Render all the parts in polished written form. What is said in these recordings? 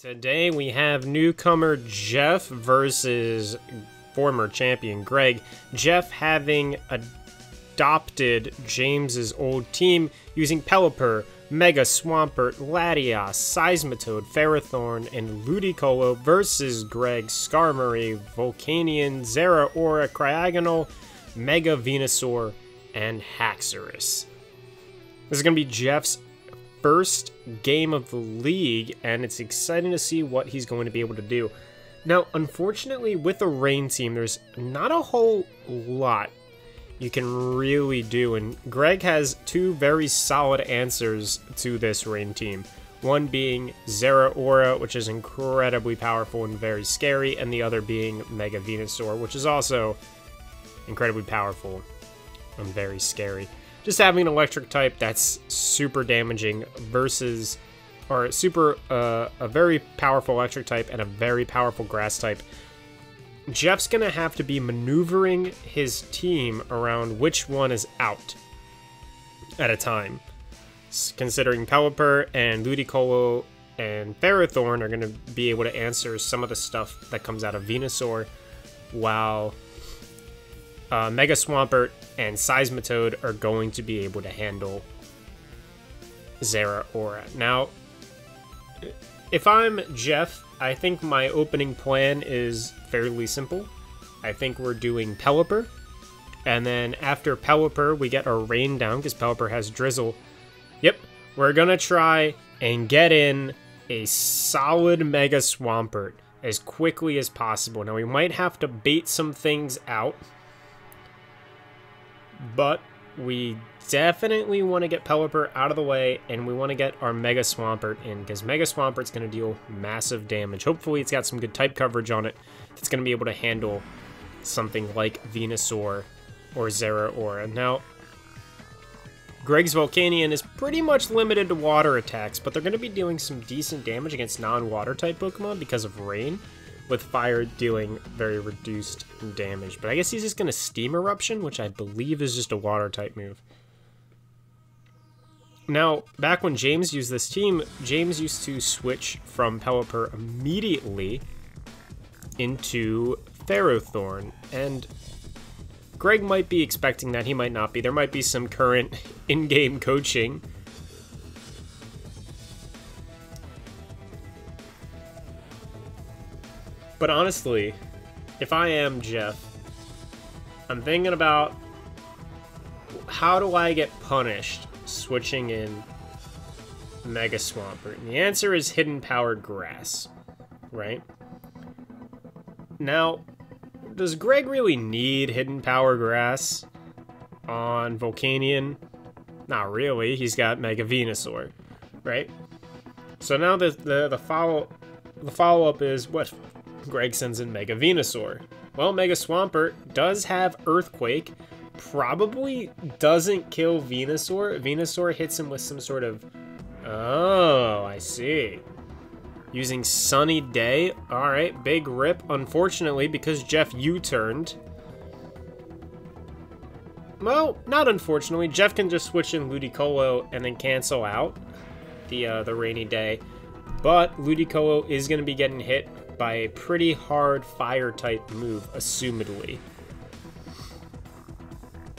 Today we have newcomer Jeff versus former champion Greg. Jeff having adopted James's old team using Pelipper, Mega Swampert, Latias, Seismitoad, Ferrothorn, and Ludicolo versus Greg, Skarmory, Volcanion, Zeraora, Cryogonal, Mega Venusaur, and Haxorus. This is going to be Jeff's first game of the league, and it's exciting to see what he's going to be able to do. Now, unfortunately, with a rain team, there's not a whole lot you can really do, and Greg has two very solid answers to this rain team. One being Zeraora, which is incredibly powerful and very scary, and the other being Mega Venusaur, which is also incredibly powerful and very scary. Just having an electric type that's super damaging versus, or a very powerful electric type and a very powerful grass type. Jeff's gonna have to be maneuvering his team around which one is out at a time. Considering Pelipper and Ludicolo and Ferrothorn are gonna be able to answer some of the stuff that comes out of Venusaur, while Mega Swampert and Seismitoad are going to be able to handle Zeraora. Now, if I'm Jeff, I think my opening plan is fairly simple. I think we're doing Pelipper, and then after Pelipper, we get our rain down because Pelipper has Drizzle. Yep, we're gonna try and get in a solid Mega Swampert as quickly as possible. Now, we might have to bait some things out, but we definitely want to get Pelipper out of the way, and we want to get our Mega Swampert in, because Mega Swampert's going to deal massive damage. Hopefully it's got some good type coverage on it that's going to be able to handle something like Venusaur or Zeraora. Now, Greg's Volcanion is pretty much limited to water attacks, but they're going to be dealing some decent damage against non-water type Pokemon because of rain, with fire dealing very reduced damage. But I guess he's just going to Steam Eruption, which I believe is just a water type move. Now, back when James used this team, James used to switch from Pelipper immediately into Ferrothorn, and Greg might be expecting that, he might not be. There might be some current in-game coaching. But honestly, if I am Jeff, I'm thinking about how do I get punished switching in Mega Swampert? And the answer is Hidden Power Grass, right? Now, does Greg really need Hidden Power Grass on Volcanion? Not really. He's got Mega Venusaur, right? So now the follow-up is what? Greg sends in Mega Venusaur. Well, Mega Swampert does have Earthquake, probably doesn't kill Venusaur. Venusaur hits him with some sort of... Oh, I see. Using Sunny Day. Alright, big rip. Unfortunately, because Jeff U-turned. Well, not unfortunately. Jeff can just switch in Ludicolo and then cancel out the Rainy Day. But Ludicolo is going to be getting hit by a pretty hard fire-type move, assumedly.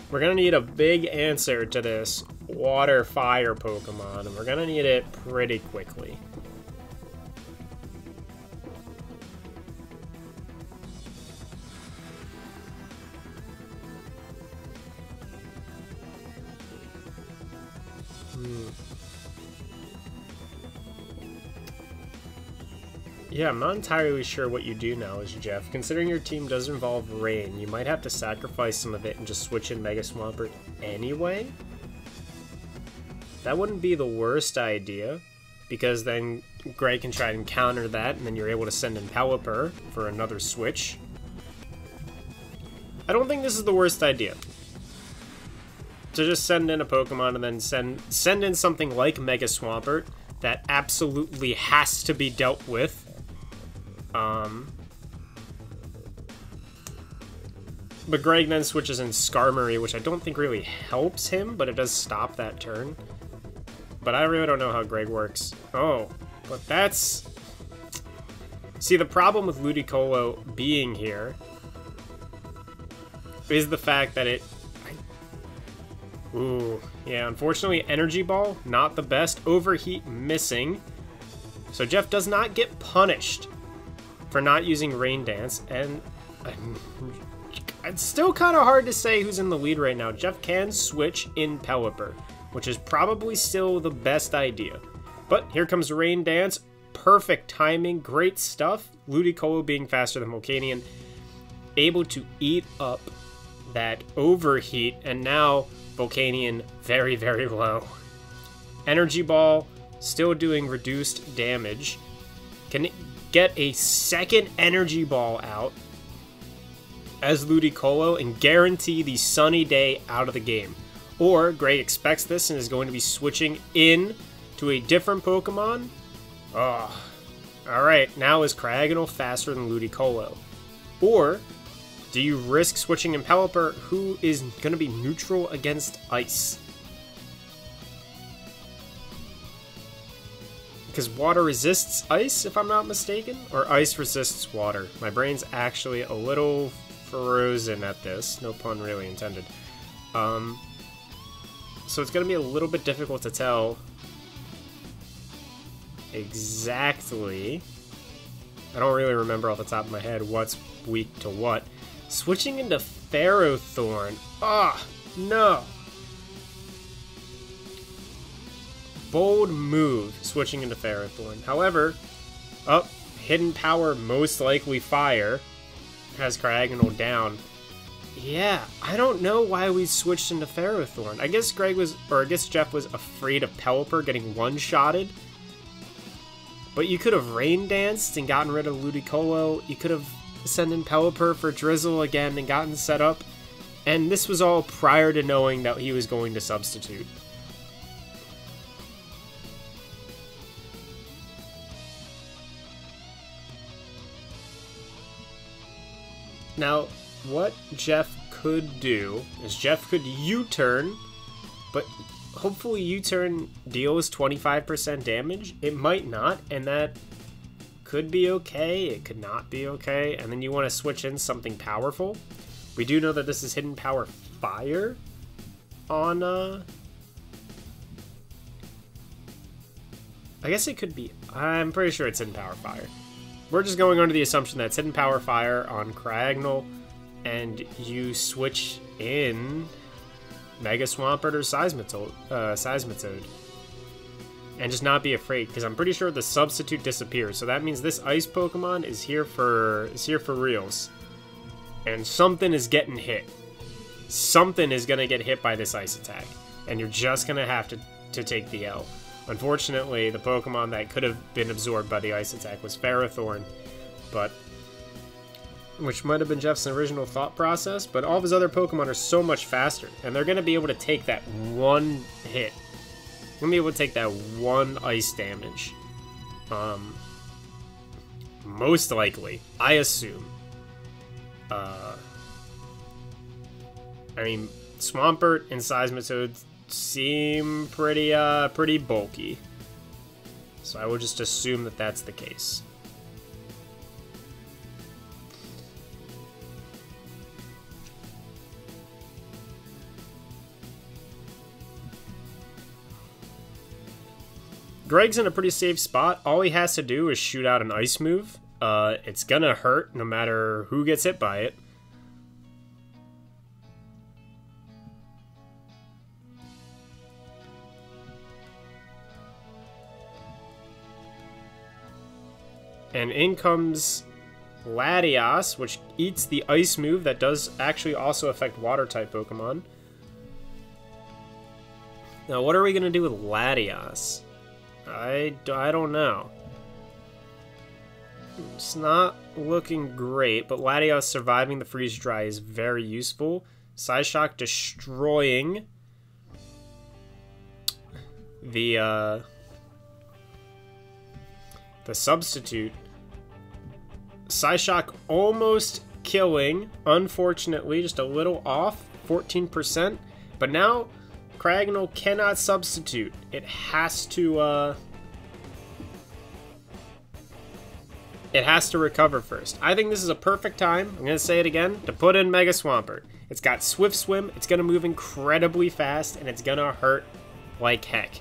We're going to need a big answer to this water-fire Pokemon, and we're going to need it pretty quickly. Yeah, I'm not entirely sure what you do now as Jeff. Considering your team does involve rain, you might have to sacrifice some of it and just switch in Mega Swampert anyway. That wouldn't be the worst idea, because then Greg can try and counter that, and then you're able to send in Pelipper for another switch. I don't think this is the worst idea. To just send in a Pokemon and then send in something like Mega Swampert that absolutely has to be dealt with. But Greg then switches in Skarmory, which I don't think really helps him, but it does stop that turn. But I really don't know how Greg works. Oh, but that's... See, the problem with Ludicolo being here is the fact that it... Ooh, yeah, unfortunately, Energy Ball, not the best. Overheat, missing. So Jeff does not get punished for not using Rain Dance, and it's still kind of hard to say who's in the lead right now. Jeff can switch in Pelipper, which is probably still the best idea. But here comes Rain Dance. Perfect timing, great stuff. Ludicolo being faster than Volcanion, able to eat up that overheat, and now Volcanion very, very low. Energy Ball still doing reduced damage. Can get a second Energy Ball out as Ludicolo and guarantee the sunny day out of the game. Or Greg expects this and is going to be switching in to a different Pokemon. Oh, alright, now is Cryogonal faster than Ludicolo? Or do you risk switching in Pelipper, who is going to be neutral against Ice? Because water resists ice, if I'm not mistaken? Or ice resists water. My brain's actually a little frozen at this. No pun really intended. So it's going to be a little bit difficult to tell exactly. I don't really remember off the top of my head what's weak to what. Switching into Ferrothorn. Ah, no. Bold move, switching into Ferrothorn. However, Hidden Power, most likely Fire, has Cryogonal down. Yeah, I don't know why we switched into Ferrothorn. I guess Jeff was afraid of Pelipper getting one-shotted. But you could have Rain Danced and gotten rid of Ludicolo. You could have sent in Pelipper for Drizzle again and gotten set up. And this was all prior to knowing that he was going to substitute. Now, what Jeff could do is Jeff could U-turn, but hopefully U-turn deals 25% damage. It might not, and that could be okay. It could not be okay. And then you want to switch in something powerful. We do know that this is Hidden Power Fire on, I guess it could be, I'm pretty sure it's Hidden Power Fire. We're just going under the assumption that it's Hidden Power Fire on Cryogonal, and you switch in Mega Swampert or Seismitoad. And just not be afraid, because I'm pretty sure the substitute disappears. So that means this ice Pokemon is here for reals. And something is getting hit. Something is going to get hit by this ice attack. And you're just going to have to take the L. Unfortunately, the Pokemon that could have been absorbed by the ice attack was Ferrothorn, which might have been Jeff's original thought process, but all of his other Pokemon are so much faster, and they're going to be able to take that one hit. They're going to be able to take that one ice damage. Most likely, I assume. I mean, Swampert and Seismitoad seem pretty bulky, so I will just assume that that's the case. Greg's in a pretty safe spot. All he has to do is shoot out an ice move. It's gonna hurt no matter who gets hit by it. And in comes Latias, which eats the ice move that does actually also affect water-type Pokemon. Now, what are we going to do with Latias? I don't know. It's not looking great, but Latias surviving the freeze-dry is very useful. Psyshock destroying the substitute. Psyshock almost killing, unfortunately, just a little off, 14%. But now, Cryogonal cannot substitute. It has to, it has to recover first. I think this is a perfect time, I'm going to say it again, to put in Mega Swampert. It's got Swift Swim, it's going to move incredibly fast, and it's going to hurt like heck.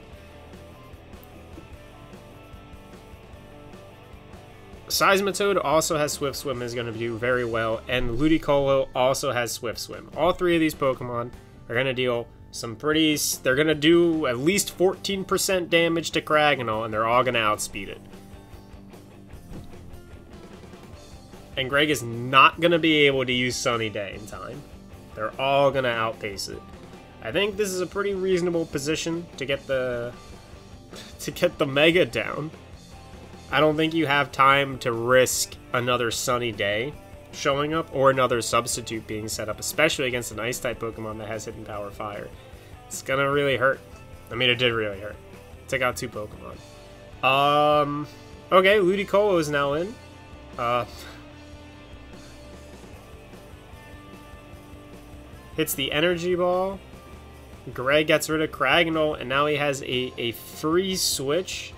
Seismitoad also has Swift Swim, is going to do very well, and Ludicolo also has Swift Swim. All three of these Pokemon are going to deal some pretty... They're going to do at least 14% damage to Kraganol, and they're all going to outspeed it. And Greg is not going to be able to use Sunny Day in time. They're all going to outpace it. I think this is a pretty reasonable position to get the Mega down. I don't think you have time to risk another Sunny Day showing up or another substitute being set up, especially against an Ice-type Pokemon that has Hidden Power Fire. It's gonna really hurt. I mean, it did really hurt. Took out 2 Pokemon. Okay, Ludicolo is now in. Hits the Energy Ball. Greg gets rid of Kraganol, and now he has a free switch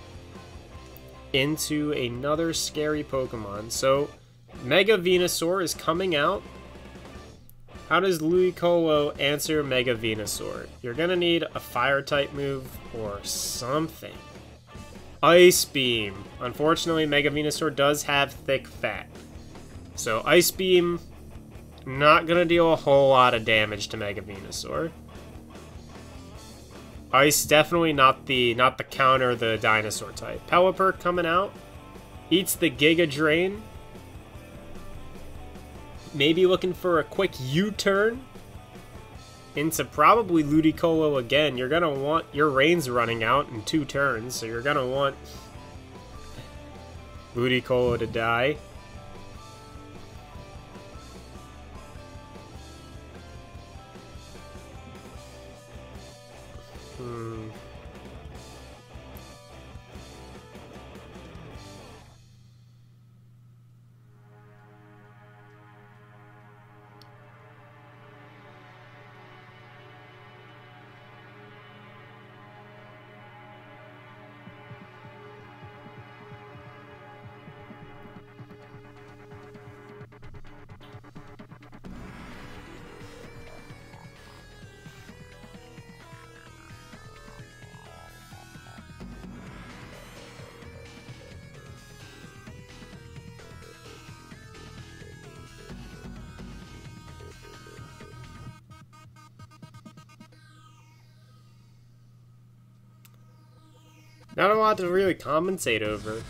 into another scary Pokemon. So, Mega Venusaur is coming out. How does Ludicolo answer Mega Venusaur? You're gonna need a Fire-type move or something. Ice Beam. Unfortunately, Mega Venusaur does have thick fat. So, Ice Beam, not gonna deal a whole lot of damage to Mega Venusaur. Ice, definitely not the counter the dinosaur type. Pelipper coming out. Eats the Giga Drain. Maybe looking for a quick U-turn into probably Ludicolo again. You're gonna want your Rain's running out in 2 turns, so you're gonna want Ludicolo to die. Not a lot to really compensate over.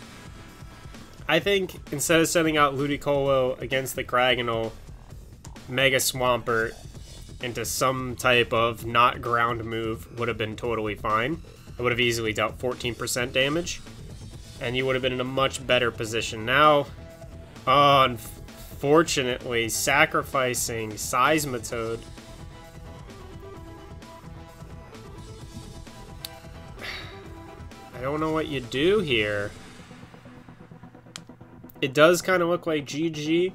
I think instead of sending out Ludicolo against the Kraganol, Mega Swampert into some type of not ground move would have been totally fine. It would have easily dealt 14% damage, and you would have been in a much better position. Now, unfortunately, sacrificing Seismitoad. I don't know what you do here. It does kind of look like GG.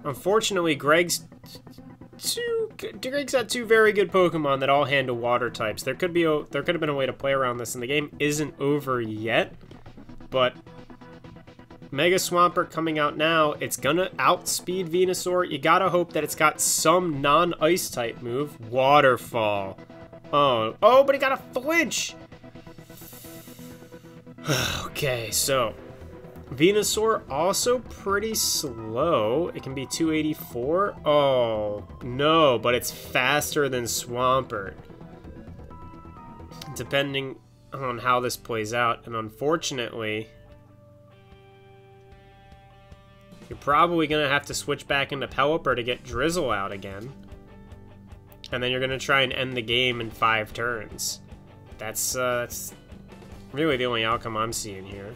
Unfortunately, Greg's got 2 very good Pokemon that all handle water types. There could have been a way to play around this, and the game isn't over yet. But Mega Swampert coming out now, it's gonna outspeed Venusaur. You gotta hope that it's got some non-ice type move. Waterfall. Oh, but he got a flinch. Okay, so Venusaur also pretty slow. It can be 284. Oh, no, but it's faster than Swampert. Depending on how this plays out, and unfortunately, you're probably going to have to switch back into Pelipper to get Drizzle out again. And then you're going to try and end the game in 5 turns. That's really the only outcome I'm seeing here.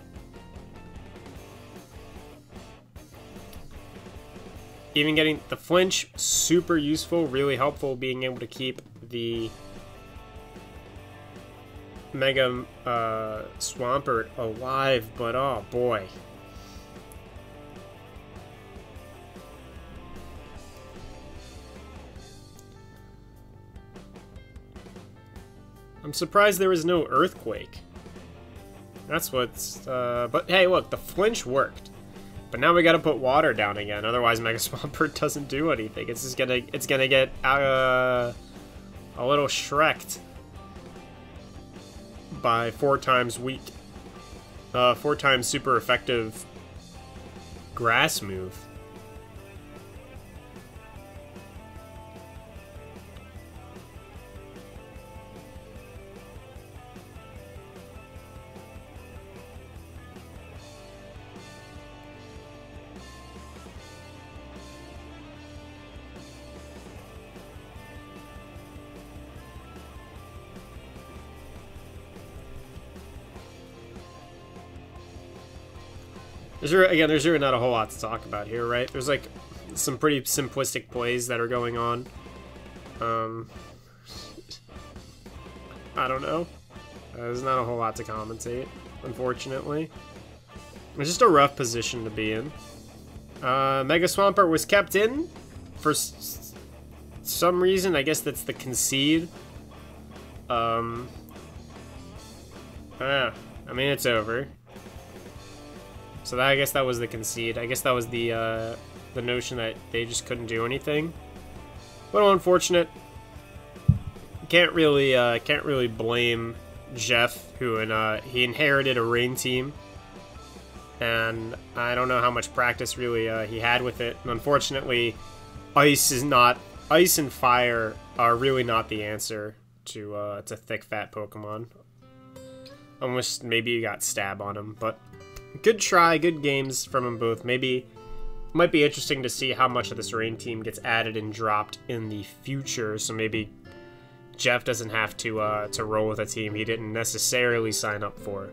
Even getting the flinch, super useful, really helpful, being able to keep the Mega Swampert alive, but oh boy. I'm surprised there was no Earthquake. That's what's, but hey, look, the flinch worked. But now we gotta put water down again, otherwise Mega Swampert doesn't do anything. It's just gonna get a little shreked by 4 times weak. 4 times super effective grass move. There's really not a whole lot to talk about here, right? There's like some pretty simplistic plays that are going on. I don't know. There's not a whole lot to commentate, unfortunately. It's just a rough position to be in. Mega Swampert was kept in for some reason. I guess that's the concede. I mean, it's over. So that, I guess that was the concede. I guess that was the notion that they just couldn't do anything. A little unfortunate. Can't really blame Jeff, who he inherited a rain team, and I don't know how much practice really he had with it. And unfortunately, ice and fire are really not the answer to thick fat Pokemon. Almost maybe you got stab on him, but. Good try, good games from them both. Maybe might be interesting to see how much of this rain team gets added and dropped in the future. So maybe Jeff doesn't have to roll with a team he didn't necessarily sign up for.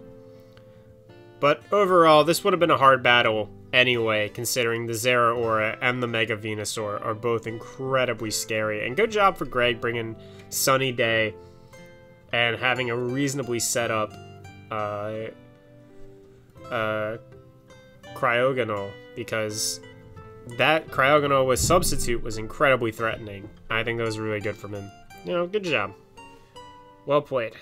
But overall, this would have been a hard battle anyway, considering the Zeraora and the Mega Venusaur are both incredibly scary. And good job for Greg bringing Sunny Day and having a reasonably set up Cryogonal, because that Cryogonal with Substitute was incredibly threatening. I think that was really good from him. You know, good job. Well played.